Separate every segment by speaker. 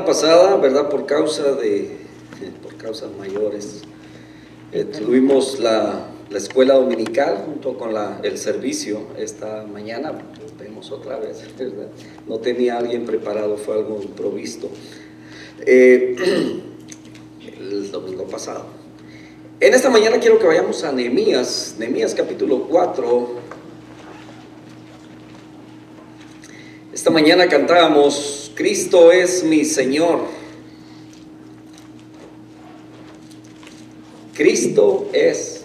Speaker 1: pasada, ¿verdad? Por causas mayores, tuvimos la escuela dominical junto con el servicio. Esta mañana vemos otra vez, ¿verdad? No tenía alguien preparado, fue algo improvisto el domingo pasado. En esta mañana quiero que vayamos a Nehemías capítulo 4. Esta mañana cantábamos: Cristo es mi Señor. Cristo es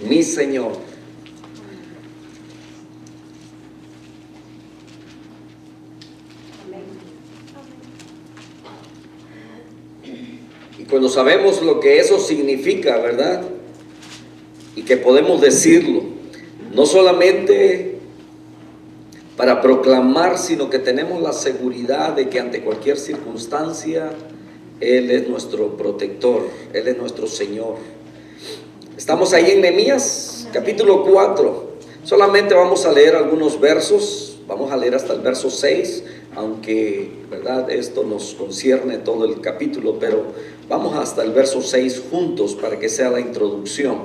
Speaker 1: mi Señor. Y cuando sabemos lo que eso significa, ¿verdad? Y que podemos decirlo, no solamente para proclamar, sino que tenemos la seguridad de que ante cualquier circunstancia Él es nuestro protector, Él es nuestro Señor. Estamos ahí en Nehemías capítulo 4. Solamente vamos a leer algunos versos. Vamos a leer hasta el verso 6, aunque, ¿verdad?, esto nos concierne todo el capítulo, pero vamos hasta el verso 6 juntos para que sea la introducción.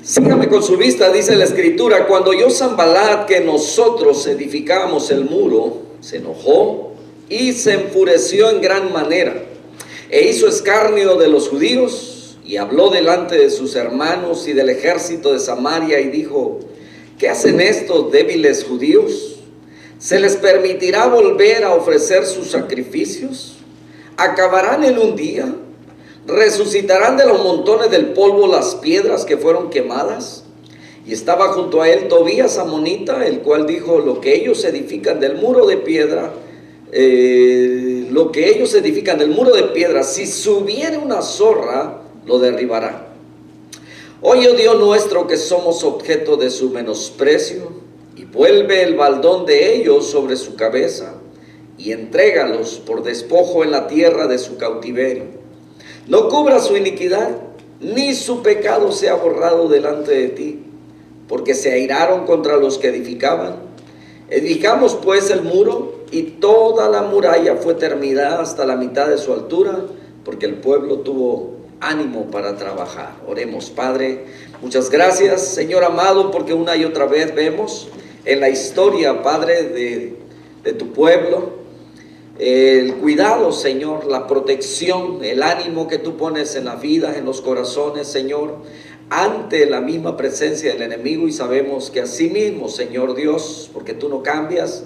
Speaker 1: Sígame con su vista, dice la Escritura: cuando oyó Sanballat que nosotros edificábamos el muro, se enojó y se enfureció en gran manera, e hizo escarnio de los judíos, y habló delante de sus hermanos y del ejército de Samaria, y dijo: ¿qué hacen estos débiles judíos? ¿Se les permitirá volver a ofrecer sus sacrificios? ¿Acabarán en un día? ¿Resucitarán de los montones del polvo las piedras que fueron quemadas? Y estaba junto a él Tobías amonita, el cual dijo: lo que ellos edifican del muro de piedra, si subiere una zorra, lo derribará. Oye, oh Dios nuestro, que somos objeto de su menosprecio, y vuelve el baldón de ellos sobre su cabeza, y entrégalos por despojo en la tierra de su cautiverio. No cubra su iniquidad, ni su pecado sea borrado delante de ti, porque se airaron contra los que edificaban. Edificamos pues el muro, y toda la muralla fue terminada hasta la mitad de su altura, porque el pueblo tuvo ánimo para trabajar. Oremos. Padre, muchas gracias, Señor amado, porque una y otra vez vemos en la historia, Padre, de tu pueblo, el cuidado, Señor, la protección, el ánimo que tú pones en las vidas, en los corazones, Señor, ante la misma presencia del enemigo. Y sabemos que así mismo, Señor Dios, porque tú no cambias,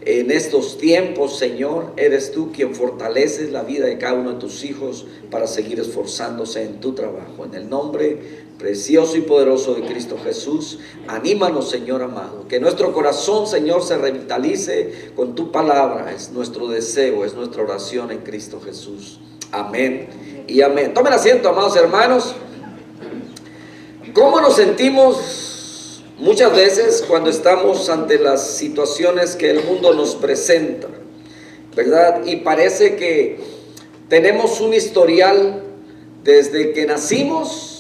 Speaker 1: en estos tiempos, Señor, eres tú quien fortaleces la vida de cada uno de tus hijos para seguir esforzándose en tu trabajo. En el nombre precioso y poderoso de Cristo Jesús, anímanos, Señor amado, que nuestro corazón, Señor, se revitalice con tu palabra. Es nuestro deseo, es nuestra oración en Cristo Jesús. Amén y amén. Tomen asiento, amados hermanos. ¿Cómo nos sentimos muchas veces cuando estamos ante las situaciones que el mundo nos presenta, ¿verdad? Y parece que tenemos un historial desde que nacimos,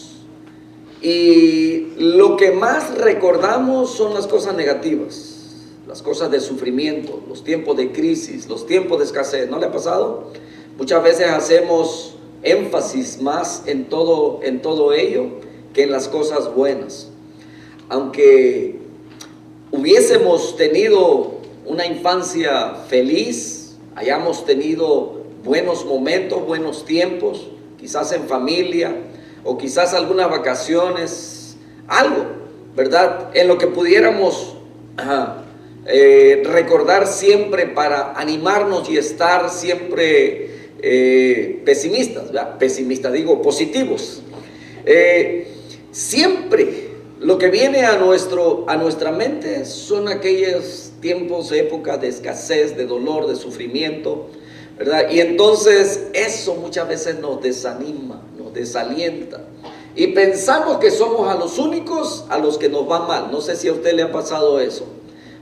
Speaker 1: y lo que más recordamos son las cosas negativas, las cosas de sufrimiento, los tiempos de crisis, los tiempos de escasez. ¿No le ha pasado? Muchas veces hacemos énfasis más en todo ello que en las cosas buenas. Aunque hubiésemos tenido una infancia feliz, hayamos tenido buenos momentos, buenos tiempos, quizás en familia, o quizás algunas vacaciones, algo, ¿verdad?, en lo que pudiéramos recordar siempre para animarnos y estar siempre pesimistas, ¿verdad? Positivos. Siempre lo que viene a nuestra mente son aquellos tiempos, épocas de escasez, de dolor, de sufrimiento, ¿verdad? Y entonces eso muchas veces nos desanima, nos desalienta, y pensamos que somos a los únicos a los que nos va mal. No sé si a usted le ha pasado eso,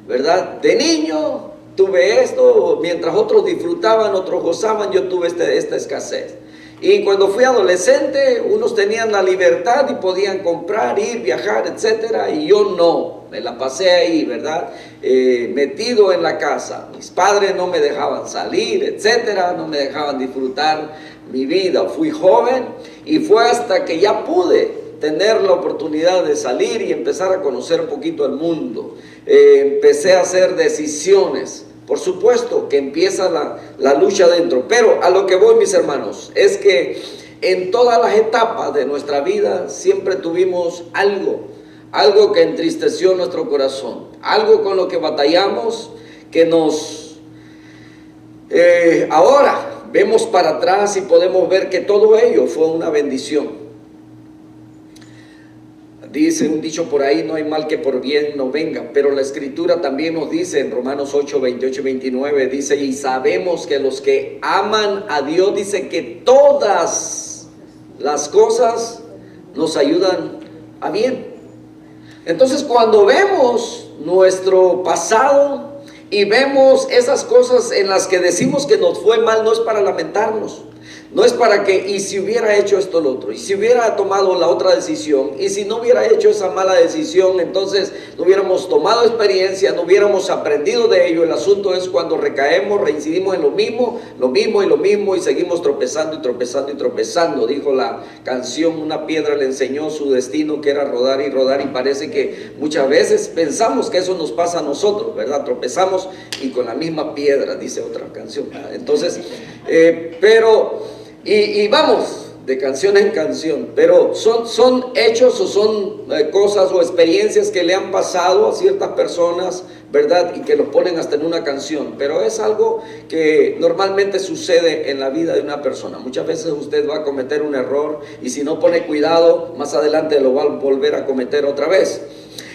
Speaker 1: ¿verdad? De niño tuve esto, mientras otros disfrutaban, otros gozaban, yo tuve esta escasez. Y cuando fui adolescente, unos tenían la libertad y podían comprar, ir, viajar, etcétera, y yo no. me la pasé ahí, ¿verdad? Metido en la casa. Mis padres no me dejaban salir, etcétera, no me dejaban disfrutar mi vida. Fui joven y fue hasta que ya pude tener la oportunidad de salir y empezar a conocer un poquito el mundo. Empecé a hacer decisiones. Por supuesto que empieza la lucha dentro, pero a lo que voy, mis hermanos, es que en todas las etapas de nuestra vida siempre tuvimos algo que entristeció nuestro corazón, algo con lo que batallamos, que ahora vemos para atrás y podemos ver que todo ello fue una bendición. Dice un dicho por ahí, no hay mal que por bien no venga, pero la Escritura también nos dice en Romanos 8, 28 y 29, dice, y sabemos que los que aman a Dios, dice que todas las cosas nos ayudan a bien. Entonces, cuando vemos nuestro pasado y vemos esas cosas en las que decimos que nos fue mal, no es para lamentarnos. No es para que, y si hubiera hecho esto lo otro, y si hubiera tomado la otra decisión, y si no hubiera hecho esa mala decisión, entonces no hubiéramos tomado experiencia, no hubiéramos aprendido de ello. El asunto es cuando recaemos, reincidimos en lo mismo y lo mismo, y seguimos tropezando y tropezando y tropezando. Dijo la canción, una piedra le enseñó su destino, que era rodar, y parece que muchas veces pensamos que eso nos pasa a nosotros, ¿verdad? Tropezamos y con la misma piedra, dice otra canción. Entonces, y vamos de canción en canción, pero son hechos o son cosas o experiencias que le han pasado a ciertas personas, ¿verdad? Y que los ponen hasta en una canción, pero es algo que normalmente sucede en la vida de una persona. Muchas veces usted va a cometer un error y si no pone cuidado, más adelante lo va a volver a cometer otra vez.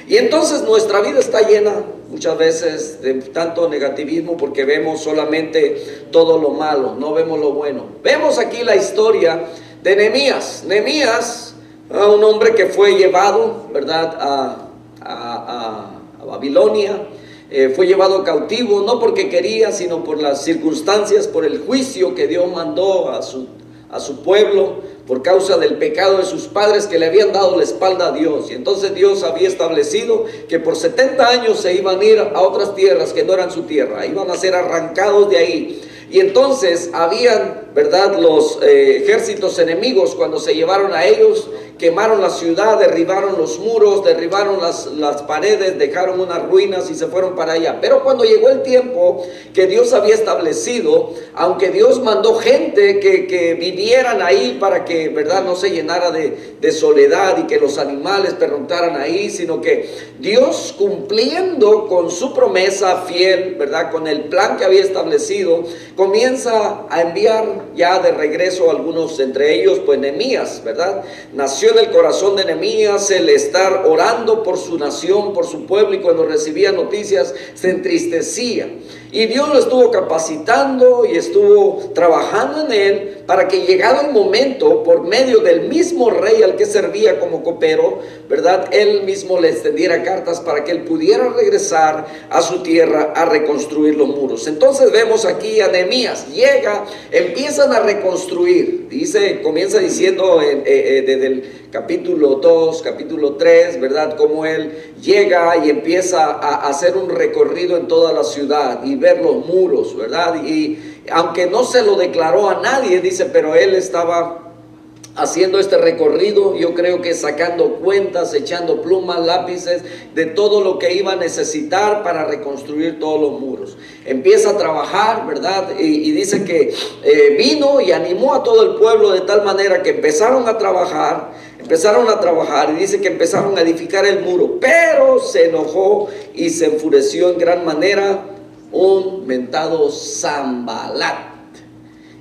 Speaker 1: Y entonces nuestra vida está llena muchas veces de tanto negativismo porque vemos solamente todo lo malo, no vemos lo bueno. Vemos aquí la historia de Nehemías. Nehemías, un hombre que fue llevado, ¿verdad?, a Babilonia. Fue llevado cautivo, no porque quería, sino por las circunstancias, por el juicio que Dios mandó a su pueblo, por causa del pecado de sus padres que le habían dado la espalda a Dios. Y entonces Dios había establecido que por 70 años se iban a ir a otras tierras que no eran su tierra, iban a ser arrancados de ahí. Y entonces habían, ¿verdad?, los ejércitos enemigos, cuando se llevaron a ellos, quemaron la ciudad, derribaron los muros, derribaron las paredes, dejaron unas ruinas y se fueron para allá. Pero cuando llegó el tiempo que Dios había establecido, aunque Dios mandó gente que vivieran ahí para que, ¿verdad?, no se llenara de soledad y que los animales pernoctaran ahí, sino que Dios, cumpliendo con su promesa fiel, ¿verdad?, con el plan que había establecido, comienza a enviar ya de regreso a algunos, entre ellos pues Nehemías, ¿verdad? Nació en el corazón de Nehemías el estar orando por su nación, por su pueblo, y cuando recibía noticias se entristecía. Y Dios lo estuvo capacitando y estuvo trabajando en él para que, llegado el momento, por medio del mismo rey al que servía como copero, ¿verdad?, él mismo le extendiera cartas para que él pudiera regresar a su tierra a reconstruir los muros. Entonces vemos aquí a Nehemías, llega, empiezan a reconstruir, comienza diciendo desde el capítulo 2, capítulo 3, ¿verdad?, cómo él llega y empieza a hacer un recorrido en toda la ciudad y ver los muros, ¿verdad? Y aunque no se lo declaró a nadie, dice, pero él estaba haciendo este recorrido, yo creo que sacando cuentas, echando plumas, lápices, de todo lo que iba a necesitar para reconstruir todos los muros. Empieza a trabajar, ¿verdad? Y dice que vino y animó a todo el pueblo de tal manera que empezaron a trabajar, y dice que empezaron a edificar el muro, pero se enojó y se enfureció en gran manera un mentado Sanbalat.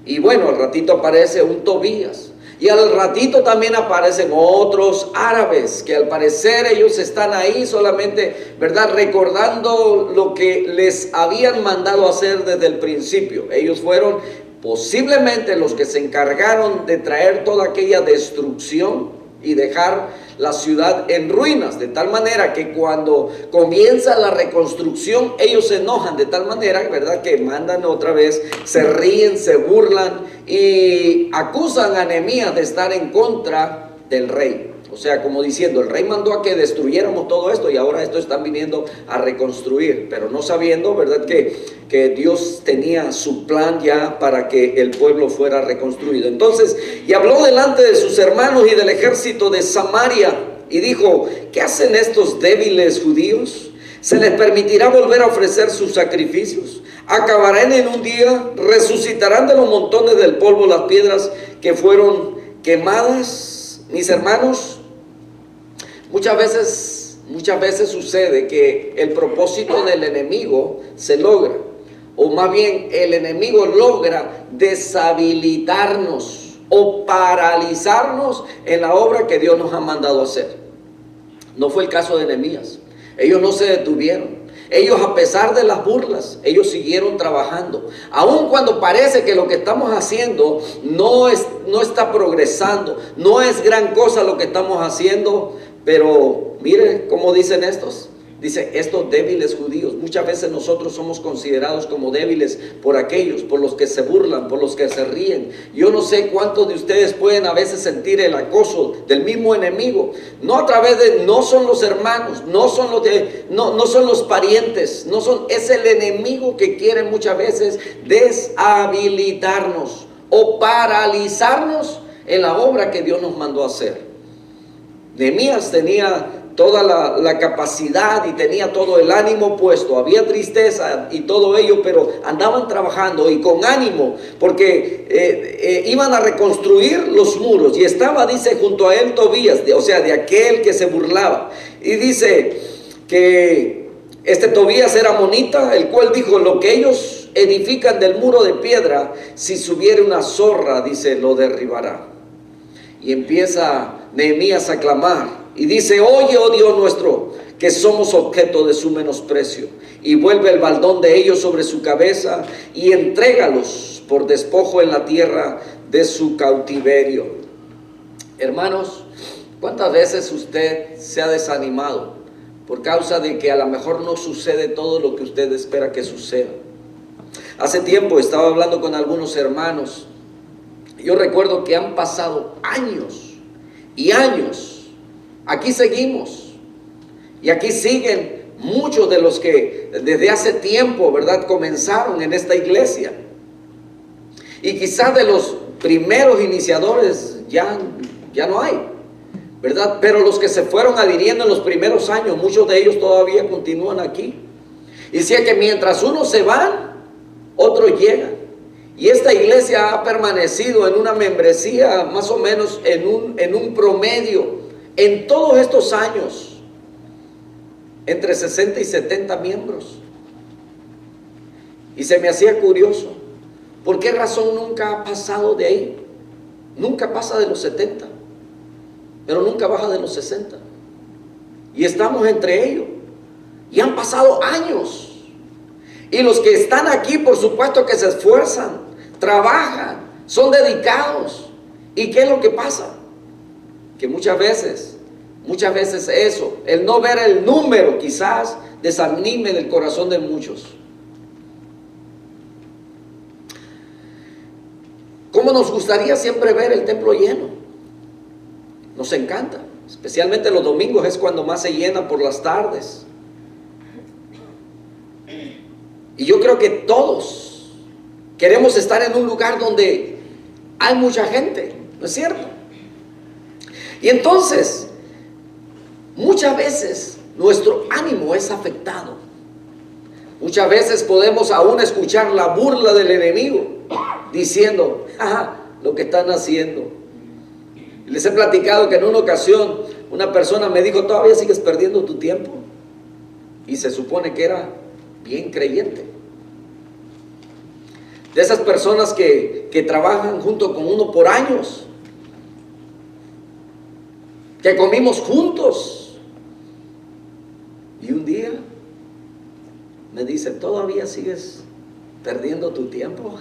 Speaker 1: Y bueno, al ratito aparece un Tobías. Y al ratito también aparecen otros árabes, que al parecer ellos están ahí solamente, ¿verdad?, recordando lo que les habían mandado hacer desde el principio. Ellos fueron posiblemente los que se encargaron de traer toda aquella destrucción y dejar la ciudad en ruinas, de tal manera que cuando comienza la reconstrucción ellos se enojan de tal manera, ¿verdad?, que mandan otra vez, se ríen, se burlan y acusan a Nehemías de estar en contra del rey. O sea, como diciendo, el rey mandó a que destruyéramos todo esto y ahora esto están viniendo a reconstruir, pero no sabiendo, ¿verdad?, que Dios tenía su plan ya para que el pueblo fuera reconstruido. Entonces, y habló delante de sus hermanos y del ejército de Samaria y dijo: ¿qué hacen estos débiles judíos? ¿Se les permitirá volver a ofrecer sus sacrificios? ¿Acabarán en un día? ¿Resucitarán de los montones del polvo las piedras que fueron quemadas? Mis hermanos, muchas veces sucede que el propósito del enemigo se logra, o más bien el enemigo logra deshabilitarnos o paralizarnos en la obra que Dios nos ha mandado hacer. No fue el caso de Nehemías. Ellos no se detuvieron. Ellos, a pesar de las burlas, ellos siguieron trabajando. Aun cuando parece que lo que estamos haciendo no está progresando, no es gran cosa lo que estamos haciendo, pero mire cómo dicen estos. Dice, estos débiles judíos. Muchas veces nosotros somos considerados como débiles por aquellos, por los que se burlan, por los que se ríen. Yo no sé cuántos de ustedes pueden a veces sentir el acoso del mismo enemigo. No a través de, no son los hermanos, no son los parientes, es el enemigo que quiere muchas veces deshabilitarnos o paralizarnos en la obra que Dios nos mandó a hacer. Nehemías tenía toda la capacidad y tenía todo el ánimo puesto, había tristeza y todo ello, pero andaban trabajando y con ánimo, porque iban a reconstruir los muros, y estaba, dice, junto a él Tobías, o sea, de aquel que se burlaba, y dice que este Tobías era amonita, el cual dijo: lo que ellos edifican del muro de piedra, si subiere una zorra, dice, lo derribará. Y empieza Nehemías a clamar y dice: oye, oh Dios nuestro, que somos objeto de su menosprecio, y vuelve el baldón de ellos sobre su cabeza y entrégalos por despojo en la tierra de su cautiverio. Hermanos, ¿cuántas veces usted se ha desanimado por causa de que a lo mejor no sucede todo lo que usted espera que suceda? Hace tiempo estaba hablando con algunos hermanos. Yo recuerdo que han pasado años y años. Aquí seguimos, y aquí siguen muchos de los que desde hace tiempo, ¿verdad?, comenzaron en esta iglesia. Y quizás de los primeros iniciadores ya no hay, ¿verdad? Pero los que se fueron adhiriendo en los primeros años, muchos de ellos todavía continúan aquí. Y si es que mientras unos se van, otros llegan. Y esta iglesia ha permanecido en una membresía más o menos en un promedio, en todos estos años, entre 60 y 70 miembros. Y se me hacía curioso, ¿por qué razón nunca ha pasado de ahí? Nunca pasa de los 70, pero nunca baja de los 60. Y estamos entre ellos, y han pasado años. Y los que están aquí, por supuesto que se esfuerzan, trabajan, son dedicados. ¿Y qué es lo que pasa? Que muchas veces eso, el no ver el número, quizás desanime del corazón de muchos. ¿Cómo nos gustaría siempre ver el templo lleno? Nos encanta, especialmente los domingos es cuando más se llena por las tardes. Y yo creo que todos queremos estar en un lugar donde hay mucha gente, ¿no es cierto? Y entonces, muchas veces nuestro ánimo es afectado. Muchas veces podemos aún escuchar la burla del enemigo diciendo: lo que están haciendo. Les he platicado que en una ocasión una persona me dijo: ¿todavía sigues perdiendo tu tiempo? Y se supone que era bien creyente. De esas personas que trabajan junto con uno por años, que comimos juntos, y un día me dice: ¿todavía sigues perdiendo tu tiempo?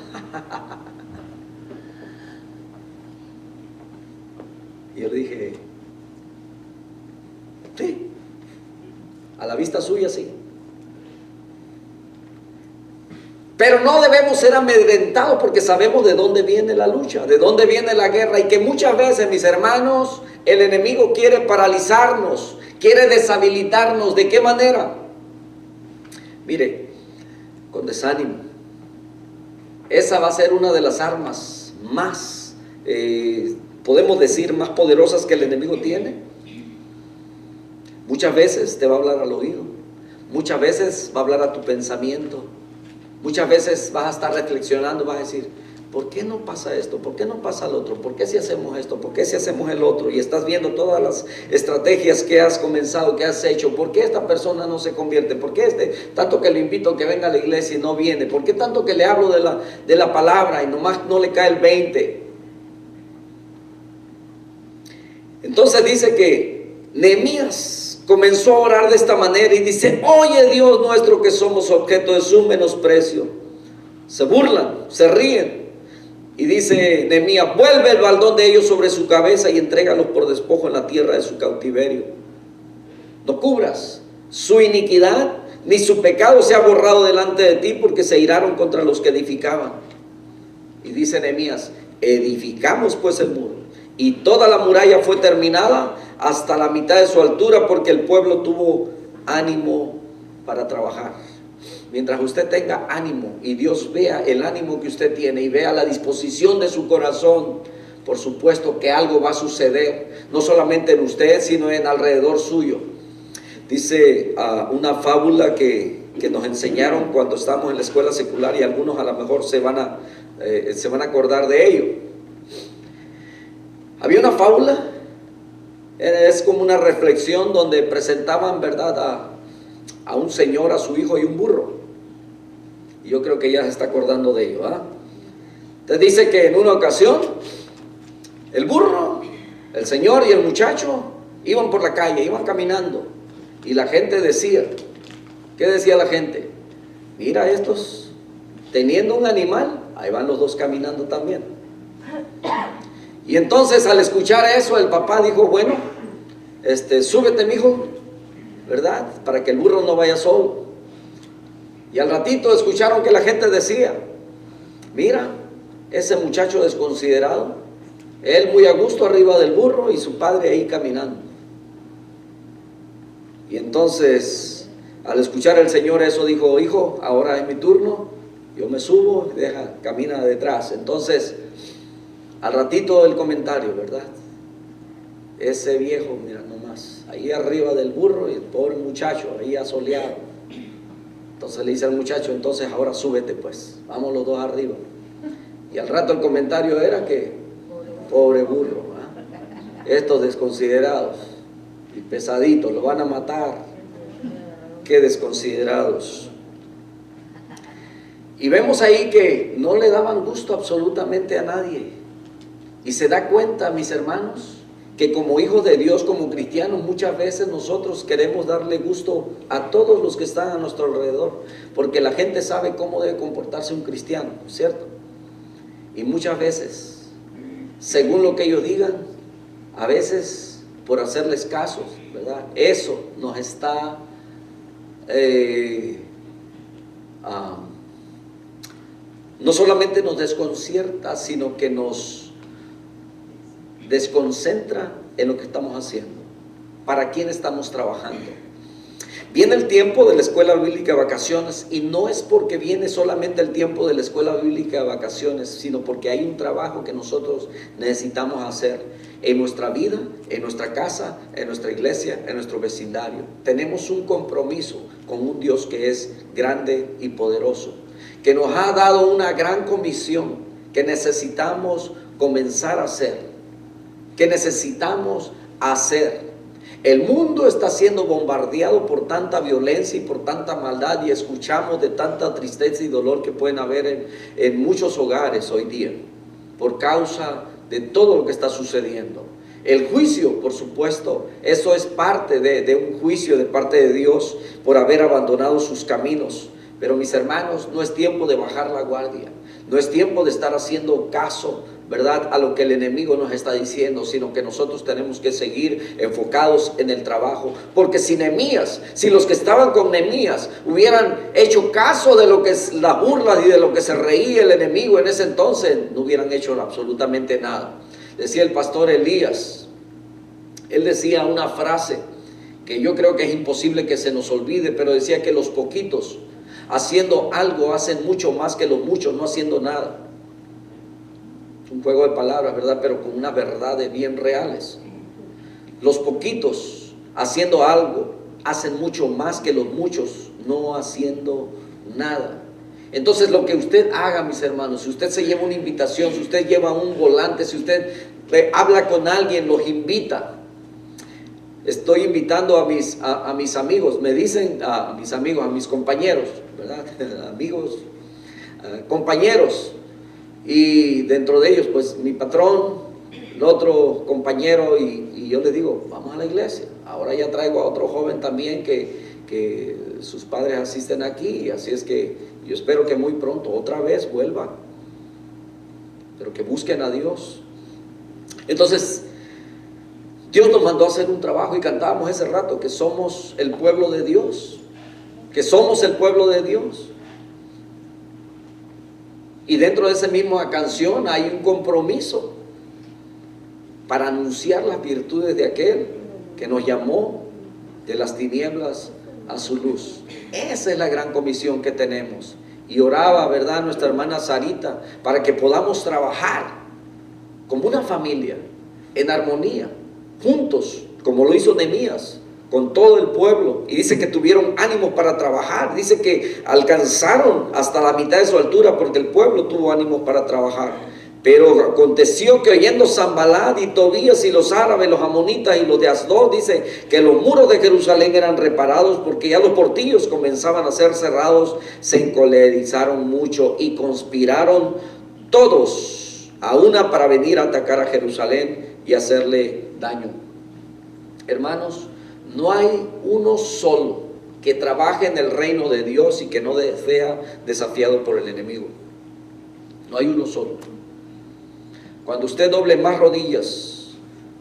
Speaker 1: Y yo le dije: sí, a la vista suya sí. Pero no debemos ser amedrentados porque sabemos de dónde viene la lucha, de dónde viene la guerra, y que muchas veces, mis hermanos, el enemigo quiere paralizarnos, quiere deshabilitarnos. ¿De qué manera? Mire, con desánimo. Esa va a ser una de las armas más, podemos decir, más poderosas que el enemigo tiene. Muchas veces te va a hablar al oído, muchas veces va a hablar a tu pensamiento, muchas veces vas a estar reflexionando, vas a decir, ¿por qué no pasa esto? ¿Por qué no pasa lo otro? ¿Por qué si hacemos esto? ¿Por qué si hacemos el otro? Y estás viendo todas las estrategias que has comenzado, que has hecho. ¿Por qué esta persona no se convierte? ¿Por qué tanto que le invito a que venga a la iglesia y no viene? ¿Por qué tanto que le hablo de la palabra y nomás no le cae el 20? Entonces dice que Nehemías comenzó a orar de esta manera y dice, oye Dios nuestro, que somos objeto de su menosprecio. Se burlan, se ríen. Y dice Nehemías, vuelve el baldón de ellos sobre su cabeza y entrégalos por despojo en la tierra de su cautiverio. No cubras su iniquidad, ni su pecado se ha borrado delante de ti, porque se iraron contra los que edificaban. Y dice Nehemías, edificamos pues el muro, y toda la muralla fue terminada hasta la mitad de su altura, porque el pueblo tuvo ánimo para trabajar. Mientras usted tenga ánimo y Dios vea el ánimo que usted tiene y vea la disposición de su corazón, por supuesto que algo va a suceder, no solamente en usted, sino en alrededor suyo. Dice una fábula que nos enseñaron cuando estábamos en la escuela secular, y algunos a lo mejor se van a acordar de ello. Había una fábula, es como una reflexión donde presentaban, ¿verdad?, a un señor, a su hijo y un burro. Y yo creo que ya se está acordando de ello, ¿ah? Entonces dice que en una ocasión el burro, el señor y el muchacho iban por la calle, iban caminando, y la gente decía, ¿qué decía la gente? Mira, estos teniendo un animal, ahí van los dos caminando también. Y entonces al escuchar eso, el papá dijo, bueno, súbete, mijo, ¿verdad?, para que el burro no vaya solo. Y al ratito escucharon que la gente decía, mira, ese muchacho desconsiderado, él muy a gusto arriba del burro y su padre ahí caminando. Y entonces, al escuchar el señor eso, dijo, hijo, ahora es mi turno, yo me subo, camina detrás. Entonces, al ratito el comentario, ¿verdad? Ese viejo, mira nomás, ahí arriba del burro, y el pobre muchacho ahí asoleado. Entonces le dice al muchacho, entonces ahora súbete pues, vamos los dos arriba. Y al rato el comentario era que, pobre burro, ¿eh?, estos desconsiderados y pesaditos, lo van a matar. Qué desconsiderados. Y vemos ahí que no le daban gusto absolutamente a nadie. Y se da cuenta, mis hermanos, que como hijos de Dios, como cristianos, muchas veces nosotros queremos darle gusto a todos los que están a nuestro alrededor, porque la gente sabe cómo debe comportarse un cristiano, ¿cierto? Y muchas veces, según lo que ellos digan, a veces por hacerles caso, ¿verdad?, eso nos está no solamente nos desconcierta, sino que nos desconcentra en lo que estamos haciendo, para quién estamos trabajando. Viene el tiempo de la escuela bíblica de vacaciones, y no es porque viene solamente el tiempo de la escuela bíblica de vacaciones, sino porque hay un trabajo que nosotros necesitamos hacer en nuestra vida, en nuestra casa, en nuestra iglesia, en nuestro vecindario. Tenemos un compromiso con un Dios que es grande y poderoso, que nos ha dado una gran comisión que necesitamos comenzar a hacer, que necesitamos hacer. El mundo está siendo bombardeado por tanta violencia y por tanta maldad, y escuchamos de tanta tristeza y dolor que pueden haber en muchos hogares hoy día, por causa de todo lo que está sucediendo. El juicio, por supuesto, eso es parte de un juicio de parte de Dios por haber abandonado sus caminos. Pero mis hermanos, no es tiempo de bajar la guardia, no es tiempo de estar haciendo caso ¿verdad?, a lo que el enemigo nos está diciendo, sino que nosotros tenemos que seguir enfocados en el trabajo. Porque si Nehemías, si los que estaban con Nehemías hubieran hecho caso de lo que es la burla y de lo que se reía el enemigo en ese entonces, no hubieran hecho absolutamente nada. Decía el pastor Elías, él decía una frase que yo creo que es imposible que se nos olvide, pero decía que los poquitos haciendo algo hacen mucho más que los muchos no haciendo nada. Un juego de palabras, ¿verdad?, pero con unas verdades bien reales. Los poquitos haciendo algo hacen mucho más que los muchos no haciendo nada. Entonces, lo que usted haga, mis hermanos, si usted se lleva una invitación, si usted lleva un volante, si usted habla con alguien, los invita. Estoy invitando a mis amigos, me dicen a mis amigos, a mis compañeros, ¿verdad? Amigos, compañeros. Y dentro de ellos, pues mi patrón, el otro compañero, y yo le digo, vamos a la iglesia. Ahora ya traigo a otro joven también que sus padres asisten aquí, así es que yo espero que muy pronto otra vez vuelvan, pero que busquen a Dios. Entonces, Dios nos mandó a hacer un trabajo y cantábamos ese rato que somos el pueblo de Dios, que somos el pueblo de Dios. Y dentro de esa misma canción hay un compromiso para anunciar las virtudes de aquel que nos llamó de las tinieblas a su luz. Esa es la gran comisión que tenemos. Y oraba, ¿verdad?, nuestra hermana Sarita, para que podamos trabajar como una familia, en armonía, juntos, como lo hizo Nehemías, con todo el pueblo. Y dice que tuvieron ánimo para trabajar. Dice que alcanzaron hasta la mitad de su altura porque el pueblo tuvo ánimo para trabajar. Pero aconteció que oyendo Sanballat y Tobías y los árabes, los amonitas y los de Asdod, dice que los muros de Jerusalén eran reparados porque ya los portillos comenzaban a ser cerrados, se encolerizaron mucho y conspiraron todos a una para venir a atacar a Jerusalén y hacerle daño. Hermanos, no hay uno solo que trabaje en el reino de Dios y que no sea desafiado por el enemigo. No hay uno solo. Cuando usted doble más rodillas,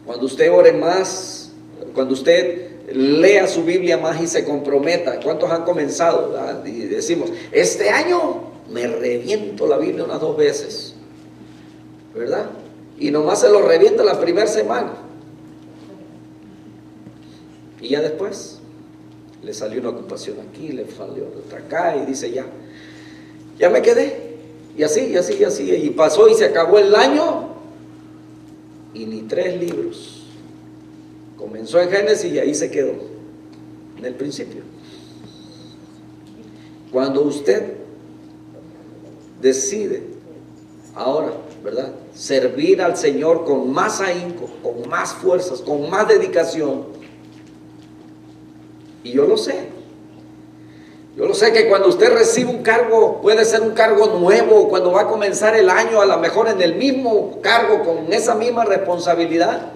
Speaker 1: cuando usted ore más, cuando usted lea su Biblia más y se comprometa. ¿Cuántos han comenzado, ¿verdad? Y decimos, este año me reviento la Biblia unas 2 veces, ¿verdad? Y nomás se lo revienta la primera semana. Y ya después le salió una ocupación aquí, le salió otra acá y dice ya me quedé. Y así, y pasó y se acabó el año y ni 3 libros. Comenzó en Génesis y ahí se quedó, en el principio. Cuando usted decide ahora, ¿verdad?, servir al Señor con más ahínco, con más fuerzas, con más dedicación. Y yo lo sé que cuando usted recibe un cargo, puede ser un cargo nuevo, cuando va a comenzar el año, a lo mejor en el mismo cargo, con esa misma responsabilidad,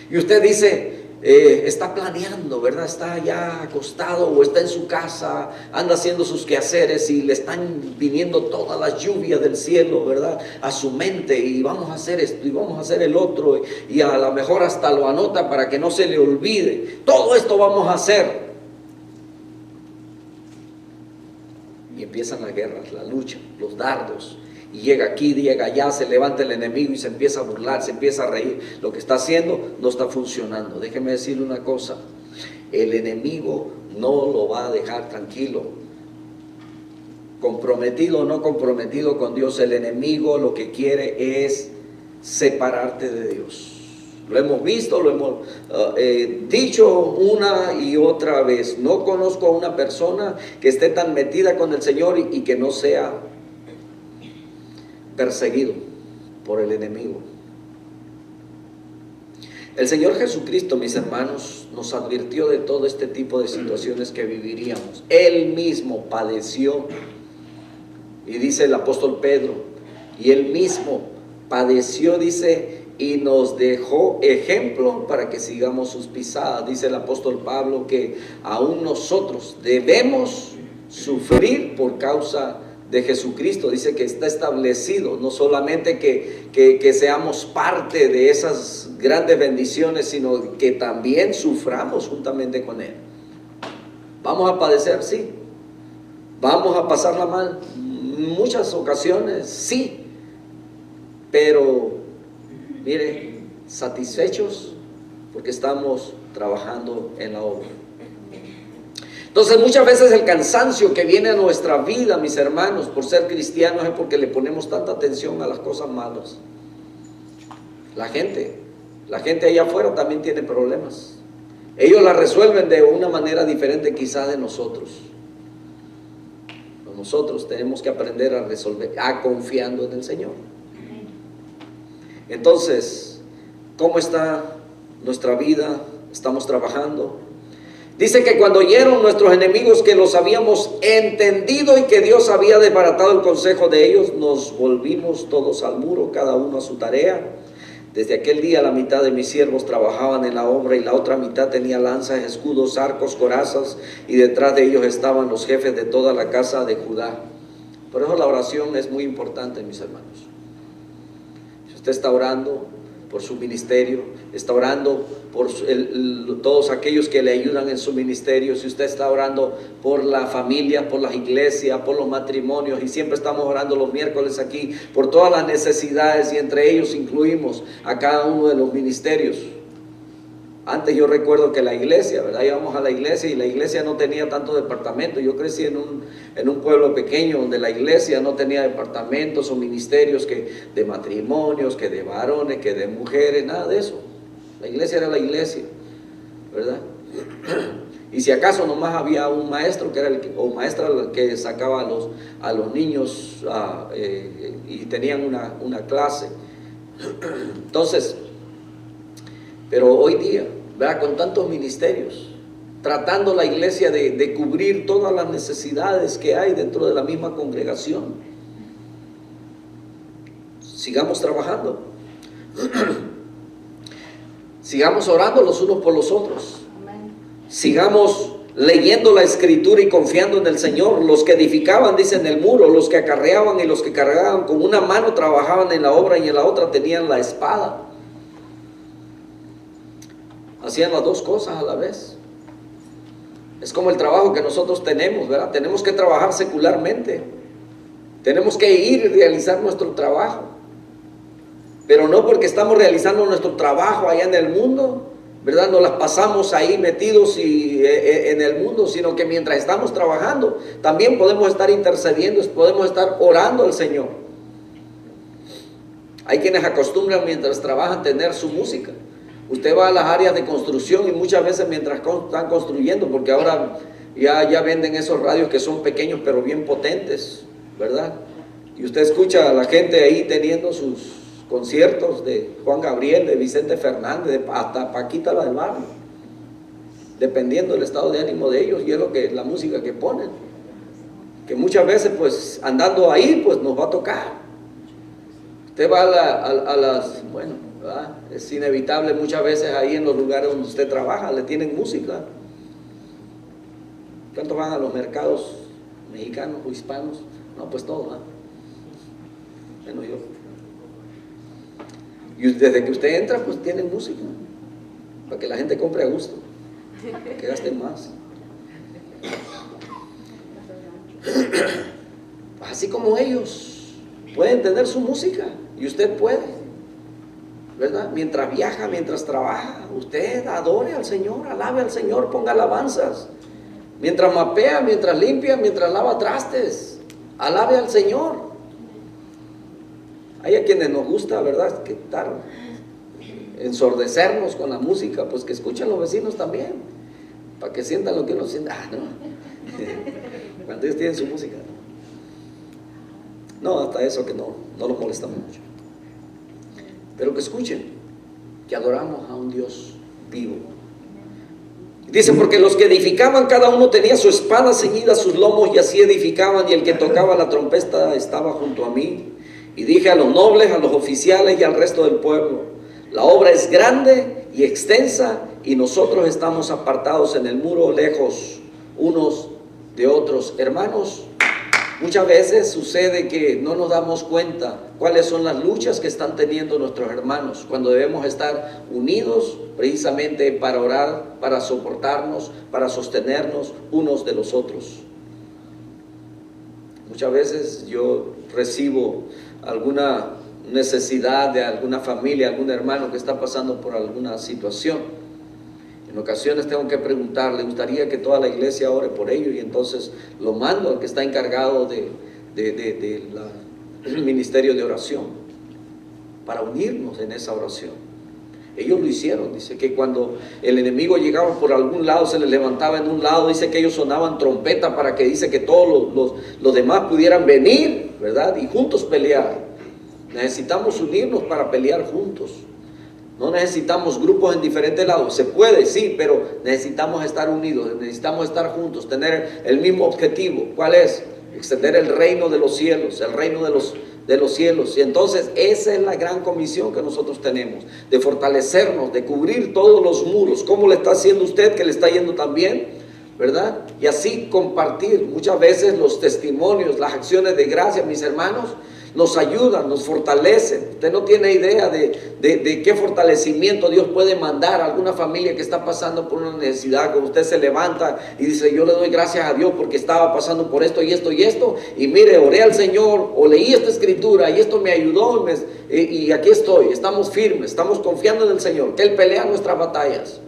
Speaker 1: y usted dice, está planeando, ¿verdad?, está ya acostado o está en su casa, anda haciendo sus quehaceres y le están viniendo todas las lluvias del cielo, ¿verdad?, a su mente, y vamos a hacer esto y vamos a hacer el otro, y a lo mejor hasta lo anota para que no se le olvide, todo esto vamos a hacer. Y empiezan las guerras, la lucha, los dardos. Y llega aquí, llega allá, se levanta el enemigo y se empieza a burlar, se empieza a reír. Lo que está haciendo no está funcionando. Déjeme decirle una cosa. El enemigo no lo va a dejar tranquilo. Comprometido o no comprometido con Dios, el enemigo lo que quiere es separarte de Dios. Lo hemos visto, lo hemos dicho una y otra vez. No conozco a una persona que esté tan metida con el Señor y que no sea perseguido por el enemigo. El Señor Jesucristo, mis hermanos, nos advirtió de todo este tipo de situaciones que viviríamos. Él mismo padeció, y dice el apóstol Pedro, y Él mismo padeció, dice, y nos dejó ejemplo para que sigamos sus pisadas. Dice el apóstol Pablo que aún nosotros debemos sufrir por causa de Jesucristo. Dice que está establecido, no solamente que seamos parte de esas grandes bendiciones, sino que también suframos juntamente con Él. Vamos a padecer, sí. Vamos a pasarla mal, muchas ocasiones, sí. Pero, mire, satisfechos porque estamos trabajando en la obra. Entonces muchas veces el cansancio que viene a nuestra vida, mis hermanos, por ser cristianos, es porque le ponemos tanta atención a las cosas malas. La gente allá afuera también tiene problemas. Ellos la resuelven de una manera diferente quizá de nosotros. Nosotros tenemos que aprender a resolver, confiando en el Señor. Entonces, ¿cómo está nuestra vida? ¿Estamos trabajando? Dice que cuando oyeron nuestros enemigos que los habíamos entendido y que Dios había desbaratado el consejo de ellos, nos volvimos todos al muro, cada uno a su tarea. Desde aquel día la mitad de mis siervos trabajaban en la obra y la otra mitad tenía lanzas, escudos, arcos, corazas, y detrás de ellos estaban los jefes de toda la casa de Judá. Por eso la oración es muy importante, mis hermanos. Si usted está orando por su ministerio, está orando por todos aquellos que le ayudan en su ministerio, si usted está orando por la familia, por las iglesias, por los matrimonios, y siempre estamos orando los miércoles aquí por todas las necesidades, y entre ellos incluimos a cada uno de los ministerios. Antes yo recuerdo que la iglesia, ¿verdad? Íbamos a la iglesia y la iglesia no tenía tanto departamento. Yo crecí en un pueblo pequeño donde la iglesia no tenía departamentos o ministerios de matrimonios, que de varones, que de mujeres, nada de eso. La iglesia era la iglesia, ¿verdad? Y si acaso nomás había un maestro que era o maestra que sacaba a los niños y tenían una clase. Entonces, pero hoy día, ¿verdad? Con tantos ministerios, tratando la iglesia de cubrir todas las necesidades que hay dentro de la misma congregación. Sigamos trabajando. Sigamos orando los unos por los otros. Sigamos leyendo la Escritura y confiando en el Señor. Los que edificaban, dicen, el muro, los que acarreaban y los que cargaban, con una mano trabajaban en la obra y en la otra tenían la espada. Hacían las dos cosas a la vez. Es como el trabajo que nosotros tenemos, ¿verdad? Tenemos que trabajar secularmente. Tenemos que ir y realizar nuestro trabajo. Pero no porque estamos realizando nuestro trabajo allá en el mundo, ¿verdad? Nos las pasamos ahí metidos en el mundo, sino que mientras estamos trabajando, también podemos estar intercediendo, podemos estar orando al Señor. Hay quienes acostumbran mientras trabajan tener su música. Usted va a las áreas de construcción y muchas veces mientras están construyendo, porque ahora ya venden esos radios que son pequeños pero bien potentes, ¿verdad? Y usted escucha a la gente ahí teniendo sus conciertos de Juan Gabriel, de Vicente Fernández, hasta Paquita la del barrio, dependiendo del estado de ánimo de ellos, y es la música que ponen, que muchas veces pues andando ahí pues nos va a tocar. Usted va a las, bueno, ¿verdad? Es inevitable muchas veces ahí en los lugares donde usted trabaja, le tienen música. ¿Cuántos van a los mercados mexicanos o hispanos? No, pues todos, ¿verdad? Menos yo. Y desde que usted entra, pues tienen música, para que la gente compre a gusto, que gasten más. Así como ellos pueden tener su música, y usted puede, ¿verdad? Mientras viaja, mientras trabaja, usted adore al Señor, alabe al Señor, ponga alabanzas. Mientras mapea, mientras limpia, mientras lava trastes, alabe al Señor. Hay a quienes nos gusta, ¿verdad?, que ensordecernos con la música, pues que escuchen los vecinos también, para que sientan lo que uno siente. No, cuando ellos tienen su música. No, hasta eso que no los molestamos mucho. Pero que escuchen, que adoramos a un Dios vivo. Dice, porque los que edificaban, cada uno tenía su espada ceñida a sus lomos, y así edificaban, y el que tocaba la trompeta estaba junto a mí. Y dije a los nobles, a los oficiales y al resto del pueblo: la obra es grande y extensa, y nosotros estamos apartados en el muro, lejos unos de otros. Hermanos, Muchas veces sucede que no nos damos cuenta cuáles son las luchas que están teniendo nuestros hermanos, cuando debemos estar unidos precisamente para orar, para soportarnos, para sostenernos unos de los otros. Muchas veces yo recibo alguna necesidad de alguna familia, algún hermano que está pasando por alguna situación. En ocasiones tengo que preguntar, ¿le gustaría que toda la iglesia ore por ello? Y entonces lo mando al que está encargado del ministerio de oración, para unirnos en esa oración. Ellos lo hicieron, dice que cuando el enemigo llegaba por algún lado, se les levantaba en un lado, dice que ellos sonaban trompeta para que dice que todos los demás pudieran venir, ¿verdad? Y juntos pelear. Necesitamos unirnos para pelear juntos. No necesitamos grupos en diferentes lados. Se puede, sí, pero necesitamos estar unidos, necesitamos estar juntos, tener el mismo objetivo. ¿Cuál es? Extender el reino de los cielos, el reino de los cielos. Y entonces esa es la gran comisión que nosotros tenemos, de fortalecernos, de cubrir todos los muros. ¿Cómo le está haciendo usted, que le está yendo tan bien? ¿Verdad? Y así compartir muchas veces los testimonios, las acciones de gracia, mis hermanos, nos ayudan, nos fortalecen. Usted no tiene idea de qué fortalecimiento Dios puede mandar a alguna familia que está pasando por una necesidad. Cuando usted se levanta y dice, yo le doy gracias a Dios porque estaba pasando por esto y esto y esto, y mire, oré al Señor o leí esta escritura y esto me ayudó, y aquí estoy, estamos firmes, estamos confiando en el Señor, que Él pelea nuestras batallas.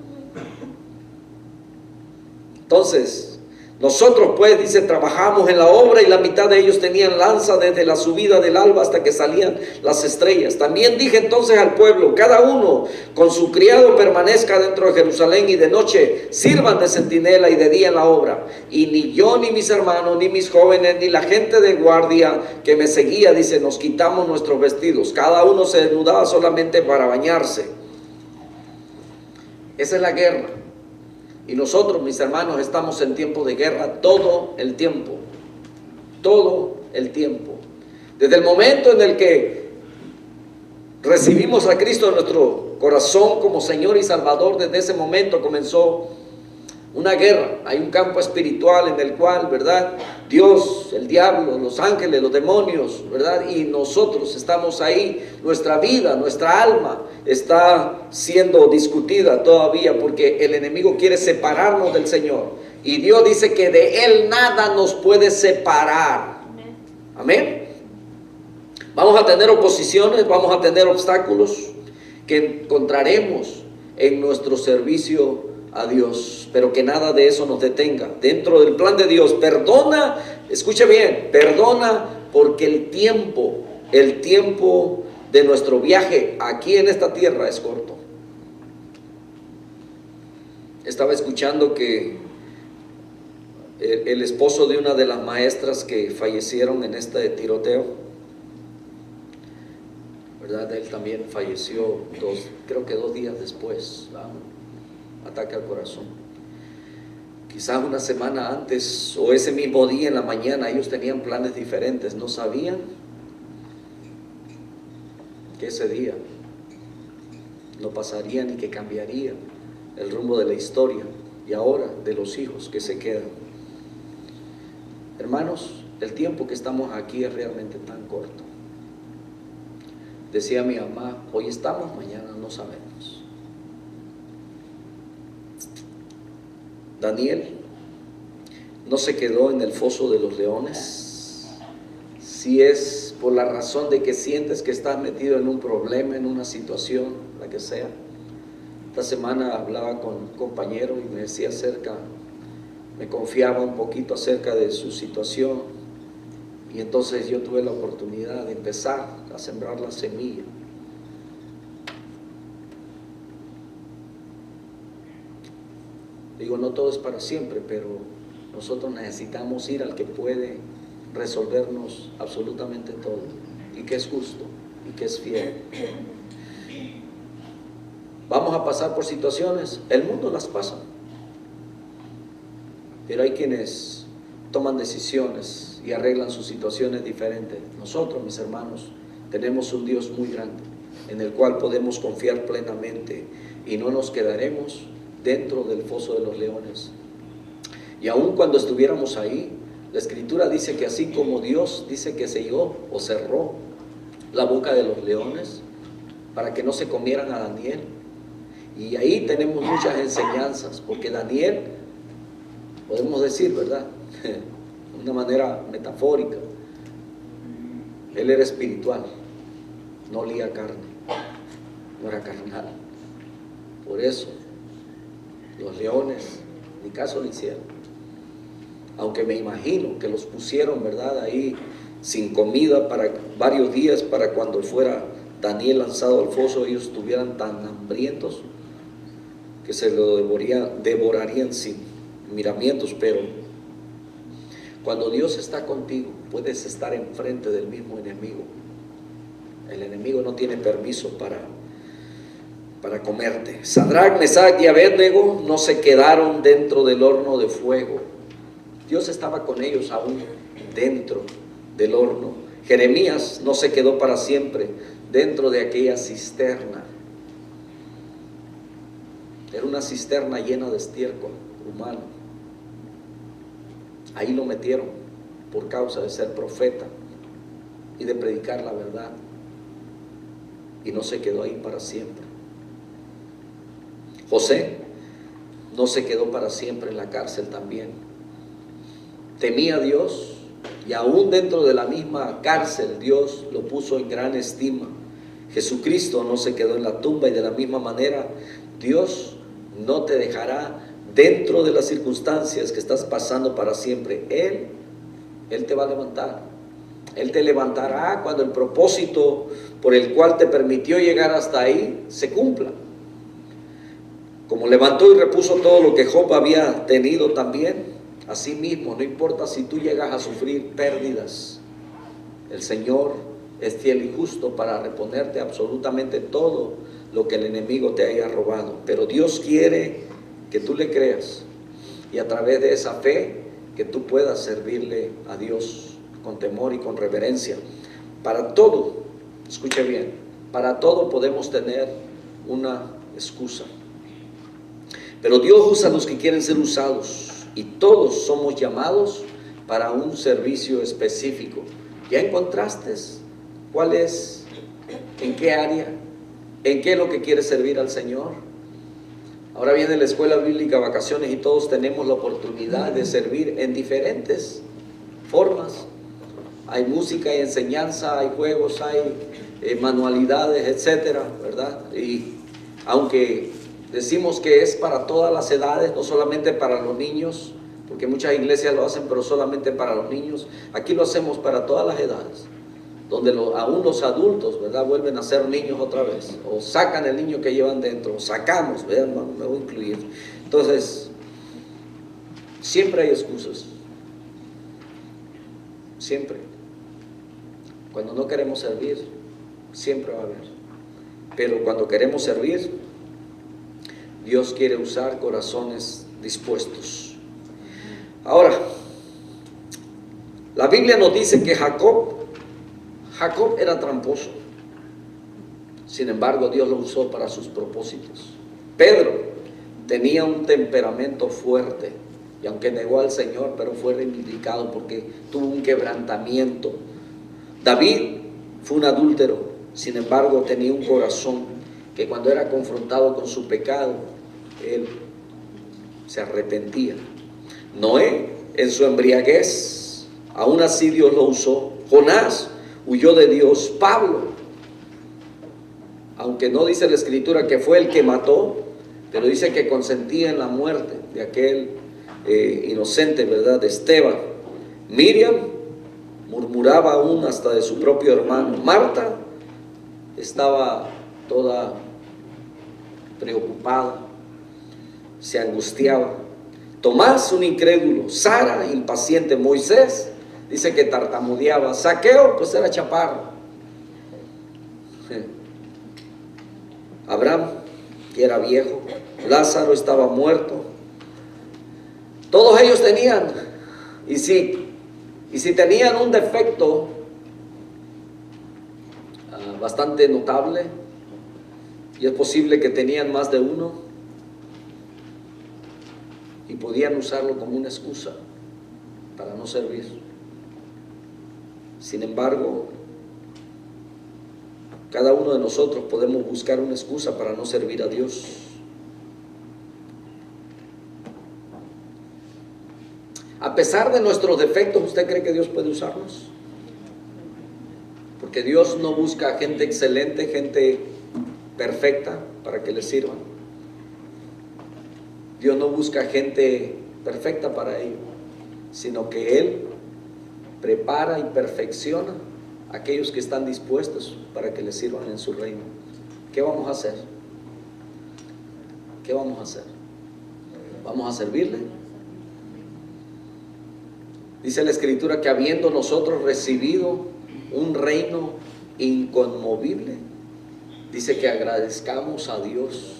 Speaker 1: Entonces, nosotros pues, dice, trabajamos en la obra, y la mitad de ellos tenían lanza desde la subida del alba hasta que salían las estrellas. También dije entonces al pueblo, cada uno con su criado permanezca dentro de Jerusalén, y de noche sirvan de centinela y de día en la obra. Y ni yo, ni mis hermanos, ni mis jóvenes, ni la gente de guardia que me seguía, dice, nos quitamos nuestros vestidos. Cada uno se desnudaba solamente para bañarse. Esa es la guerra. Y nosotros, mis hermanos, estamos en tiempo de guerra todo el tiempo. Todo el tiempo. Desde el momento en el que recibimos a Cristo en nuestro corazón como Señor y Salvador, desde ese momento comenzó una guerra. Hay un campo espiritual en el cual, ¿verdad?, Dios, el diablo, los ángeles, los demonios, ¿verdad?, y nosotros estamos ahí. Nuestra vida, nuestra alma está siendo discutida todavía, porque el enemigo quiere separarnos del Señor, y Dios dice que de Él nada nos puede separar. Amén. Vamos a tener oposiciones, vamos a tener obstáculos que encontraremos en nuestro servicio a Dios, pero que nada de eso nos detenga. Dentro del plan de Dios, perdona, escuche bien, perdona, porque el tiempo de nuestro viaje aquí en esta tierra es corto. Estaba escuchando que el esposo de una de las maestras que fallecieron en este tiroteo, ¿verdad?, él también falleció creo que 2 días después, ataque al corazón. Quizás una semana antes o ese mismo día en la mañana ellos tenían planes diferentes. No sabían que ese día no pasaría ni que cambiaría el rumbo de la historia y ahora de los hijos que se quedan. Hermanos, el tiempo que estamos aquí es realmente tan corto. Decía mi mamá, hoy estamos, mañana no sabemos. Daniel no se quedó en el foso de los leones. Si es por la razón de que sientes que estás metido en un problema, en una situación, la que sea. Esta semana hablaba con un compañero y me decía me confiaba un poquito acerca de su situación, y entonces yo tuve la oportunidad de empezar a sembrar la semilla. Digo, no todo es para siempre, pero nosotros necesitamos ir al que puede resolvernos absolutamente todo, y que es justo, y que es fiel. Vamos a pasar por situaciones, el mundo las pasa, pero hay quienes toman decisiones y arreglan sus situaciones diferentes. Nosotros, mis hermanos, tenemos un Dios muy grande, en el cual podemos confiar plenamente, y no nos quedaremos dentro del foso de los leones. Y aun cuando estuviéramos ahí, La Escritura dice que así como Dios dice que selló o cerró la boca de los leones para que no se comieran a Daniel. Y ahí tenemos muchas enseñanzas, porque Daniel, podemos decir, ¿verdad? De una manera metafórica, él era espiritual, no olía carne, no era carnal. Por eso los leones ni caso le hicieron. Aunque me imagino que los pusieron, ¿verdad?, ahí sin comida para varios días, para cuando fuera Daniel lanzado al foso, ellos estuvieran tan hambrientos que se lo devorarían sin miramientos. Pero cuando Dios está contigo, puedes estar enfrente del mismo enemigo. El enemigo no tiene permiso para comerte. Sadrac, Mesach y Abednego no se quedaron dentro del horno de fuego. Dios estaba con ellos aún dentro del horno. Jeremías no se quedó para siempre dentro de aquella cisterna. Era una cisterna llena de estiércol humano. Ahí lo metieron por causa de ser profeta y de predicar la verdad. Y no se quedó ahí para siempre. José no se quedó para siempre en la cárcel también. Temía a Dios y aún dentro de la misma cárcel Dios lo puso en gran estima. Jesucristo no se quedó en la tumba, y de la misma manera Dios no te dejará dentro de las circunstancias que estás pasando para siempre. Él te va a levantar. Él te levantará cuando el propósito por el cual te permitió llegar hasta ahí se cumpla. Como levantó y repuso todo lo que Job había tenido también, así mismo, no importa si tú llegas a sufrir pérdidas, el Señor es fiel y justo para reponerte absolutamente todo lo que el enemigo te haya robado. Pero Dios quiere que tú le creas, y a través de esa fe que tú puedas servirle a Dios con temor y con reverencia. Para todo, escuche bien, para todo podemos tener una excusa, pero Dios usa a los que quieren ser usados, y todos somos llamados para un servicio específico. ¿Ya encontraste cuál es, en qué área, en qué es lo que quieres servir al Señor? Ahora viene la escuela bíblica, vacaciones, y todos tenemos la oportunidad de servir en diferentes formas. Hay música, hay enseñanza, hay juegos, hay manualidades, etcétera, ¿verdad? Y aunque decimos que es para todas las edades, no solamente para los niños, porque muchas iglesias lo hacen, pero solamente para los niños. Aquí lo hacemos para todas las edades, donde aún los adultos, ¿verdad?, vuelven a ser niños otra vez, o sacan el niño que llevan dentro, o sacamos, vean, no me voy a incluir. Entonces, siempre hay excusas, siempre. Cuando no queremos servir, siempre va a haber. Pero cuando queremos servir, Dios quiere usar corazones dispuestos. Ahora, la Biblia nos dice que Jacob era tramposo. Sin embargo, Dios lo usó para sus propósitos. Pedro tenía un temperamento fuerte, y aunque negó al Señor, pero fue reivindicado porque tuvo un quebrantamiento. David fue un adúltero, sin embargo tenía un corazón que cuando era confrontado con su pecado, él se arrepentía. Noé, en su embriaguez, aún así Dios lo usó. Jonás huyó de Dios. Pablo, aunque no dice la Escritura que fue el que mató, pero dice que consentía en la muerte de aquel inocente, ¿verdad?, de Esteban. Miriam murmuraba aún hasta de su propio hermano. Marta estaba toda preocupada, se angustiaba. Tomás, un incrédulo. Sara, impaciente. Moisés, dice que tartamudeaba. Zaqueo, pues era chaparro. Abraham, que era viejo. Lázaro estaba muerto. Todos ellos tenían, y si tenían un defecto bastante notable, y es posible que tenían más de uno, y podían usarlo como una excusa. para no servir. Sin embargo, cada uno de nosotros podemos buscar una excusa para no servir a Dios. A pesar de nuestros defectos, ¿usted cree que Dios puede usarnos? Porque Dios no busca gente excelente, gente perfecta para que le sirvan. Dios no busca gente perfecta para ello, sino que Él prepara y perfecciona a aquellos que están dispuestos para que le sirvan en su reino. ¿Qué vamos a hacer? ¿Qué vamos a hacer? ¿Vamos a servirle? Dice la Escritura que habiendo nosotros recibido un reino inconmovible, dice que agradezcamos a Dios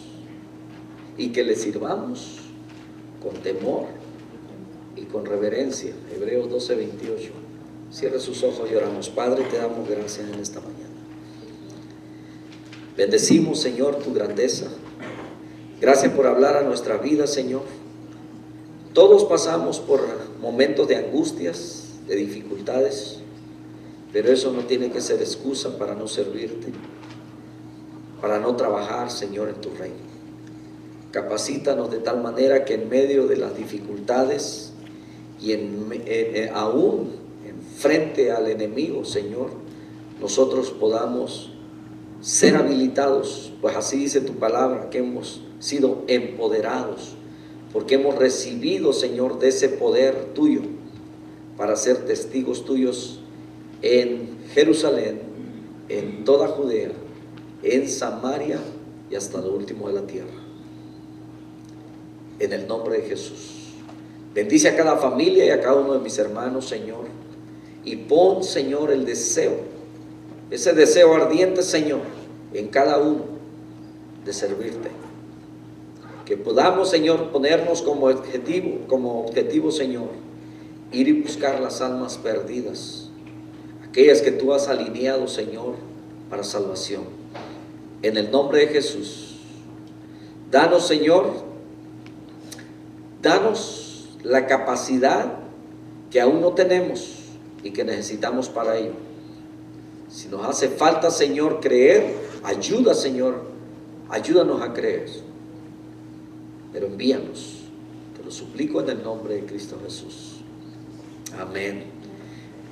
Speaker 1: y que le sirvamos con temor y con reverencia. Hebreos 12:28. Cierre sus ojos y oramos. Padre, te damos gracias en esta mañana. Bendecimos, Señor, tu grandeza. Gracias por hablar a nuestra vida, Señor. Todos pasamos por momentos de angustias, de dificultades, pero eso no tiene que ser excusa para no servirte, para no trabajar, Señor, en tu reino. Capacítanos de tal manera que en medio de las dificultades y aún en frente al enemigo, Señor, nosotros podamos ser habilitados, pues así dice tu palabra, que hemos sido empoderados, porque hemos recibido, Señor, de ese poder tuyo para ser testigos tuyos en Jerusalén, en toda Judea, en Samaria y hasta lo último de la tierra. En el nombre de Jesús. Bendice a cada familia y a cada uno de mis hermanos, Señor, y pon, Señor, el deseo, ese deseo ardiente, Señor, en cada uno de servirte. Que podamos, Señor, ponernos como objetivo, Señor, ir y buscar las almas perdidas, aquellas que tú has alineado, Señor, para salvación. En el nombre de Jesús, danos, Señor, danos la capacidad que aún no tenemos y que necesitamos para ello. Si nos hace falta, Señor, creer, ayuda, Señor, ayúdanos a creer. Pero envíanos, te lo suplico en el nombre de Cristo Jesús. Amén.